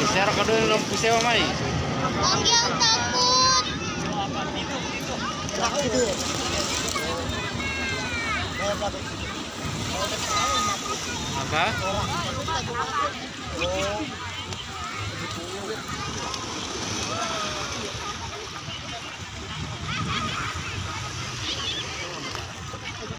Secara kedua dalam pusewa mai. Lagi yang takut. Apa?